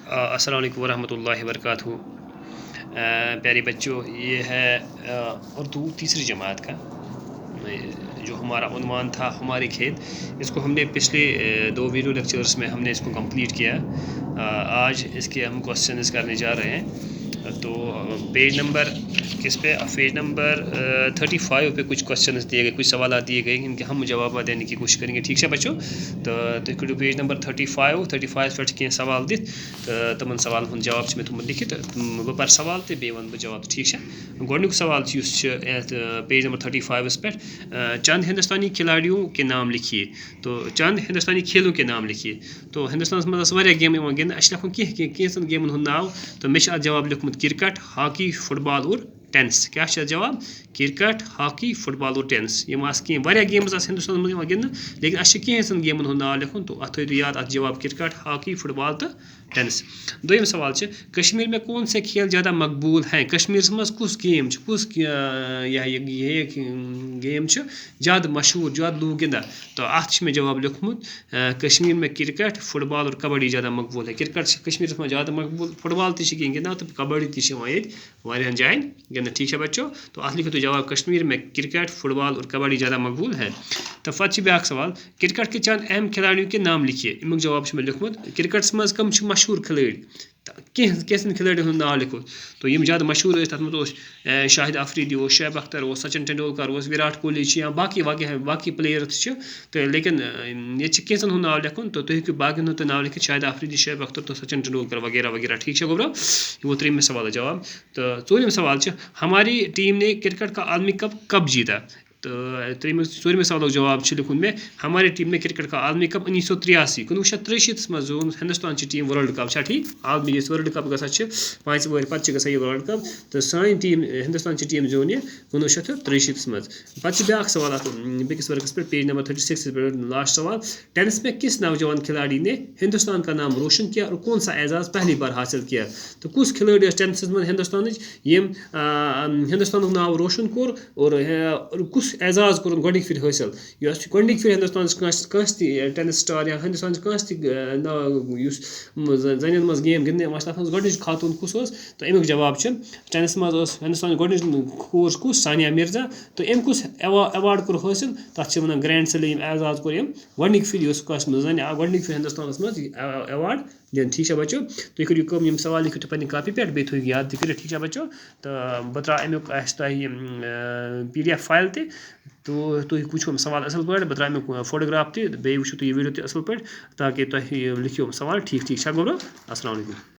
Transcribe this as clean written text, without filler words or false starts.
अस्सलाम वालेकुम वरहमतुल्लाहि वबरकातुहू। प्यारे बच्चों, ये है उर्दू तीसरी जमात का जो हमारा उन्वान था हमारे खेत। इसको हमने पिछले दो वीडियो लेक्चर्स में हमने इसको कंप्लीट किया। आज इसके हम क्वेश्चंस करने जा रहे हैं। तो पेज नंबर किस पे, पेज नंबर 35 पे कुछ क्वेश्चन दिए गए, कुछ सवाल दिए गए, इनके हम जवाब देने की कोशिश करेंगे। ठीक है बच्चों, तो तुम करो पेज नंबर 35 पे कह सवाल दिख तो तमन सवाल हूँ जवाब मैं तुम लिखित बह पर सवाल तो बे वन जवाब। ठीक है, गोडनुक सवाल पेज नंबर 35 पे चंद हिंदुस्तानी खिलाड़ियों के नाम लिखिए। तो चंद हिंदुस्तानी खेलों के नाम लिखिए। तो हिंदुस्तान मज गेम गिंद लिखो कैंसन गेमन हूँ नाव। तो मे जवाब लिखमुत क्रिकेट, हॉकी, फुटबॉल और टेनिस। क्या जवाब? क्रिकेट, हॉकी, फुटबॉल और टेनिस। गेम्स हिंदुस्तान में गिंद, लेकिन कैंसन गेमन हूँ नाव लिखुन। तो अत थो याद अत जवाब क्रिकेट, हॉकी, फुटबॉल तो टेनिस। दोयम सवाल कश्मीर में कौन से खेल ज़्यादा मकबूल हैं? कश्मीर मज कुस गेम कुस गेम ज़्यादा मशहूर, ज़्यादा लोग गिंदा। तो अत में जवाब लिखमुत कश्मीर में क्रिकेट, फुटबॉल और कबड्डी ज़्यादा मकबूल है। क्रिकेट कश्मीर में ज़्यादा मकबूल, फुटबॉल तक गिंदा तो कबड्डी तक जान गिंदा। ठीक है बच्चों, तो अत लिखो तो जवाब कश्मीर में क्रिकेट, फुटबॉल और कबड्डी ज़्यादा मकबूल है। तो फत ब्या सवाल, क्रिकेट के चंद अहम खिलाड़ियों के नाम लिखिए। अमुक जवाब में लिखमुत क्रिकेट मज कम मशहूर खिलाड़ी, कैसन खिलाड़ी हूँ नाव लिखो। तो यम ज़्यादा मशहूर तथ मज शाहिद अफरीदी, शुएब अख्तर, सचिन तेंदुलकर, विराट कोहली या बाकी प्लेयर तो, लेकिन ये कैंसन हूँ नाव लिखुन। तो तुम हेकु बाकिन हूँ नाव लिखित, शाहिद अफरीदी, शुएब अख्तर, तो सचिन तेंदुलकर वगैरह वगैरह। ठीक है गोब्रो, वो 3 सवाल जवाब। तो 4 सवाल हमारी टीम ने क्रिकेट का आलमी कप कब जीता? तो 4 सवाल जवाब लिखुन में हमारी टीम ने क्रिकेट का आलमी कप 1983 1983 मज zone Hindustan team world cup. ठीक, आलमी वर्ल्ड कप ग 5 वर पे ग वर्ल्ड कप। तो सान टीम हिंदुस्तान टीम जोन ये 1983 मज। पे ब्या सवाल बेस वर्गस पे पेज नंबर 36 पे लास्ट सवाल, टेनिस में किस नौजवान खिलाड़ी ने हिंदुस्तान का नाम रोशन किया और कौन सा एजाज़ पहली बार हासिल किया? तो कुछ खिलाड़ी टेनिस में हिंदुस्तान हिंदुस्तान नाम रोशन कोर और कुछ एजाज़ कोर गोडिक फिर हासिल। गोडिक फिर हिंदुस्तान टेनिस स्टार या हिंदुस्तान जन मज गेम गिंदने तथ गोडिच खातून कुस। तो अमुक जवाब टेनिस मज हिंदुस्तान गोडिच कोच कुस, सानिया मिर्जा। तो अम कुस अवार्ड कोर हासिल, तथ वन ग्रैंड स्लैम एजाज़ कोर गोडिक फिर गोडिक फिर हिंदुस्तान मज अवार्ड दिन। ठीक है बच्चों, तुम करो यम सवाल लिखो पे कापी पे बे थो याद तक। ठीक है बच्चों, तो बह त्रा अमुक PDF फाइल तो तुम वो सवाल असल पे, बह त्रा अमुक फोटोग्राफ तो बे वो ये वीडियो असल पे, ताकि तुम लिखियो सवाल ठीक। ठीक है गोब्रो, अस्सलाम वालेकुम।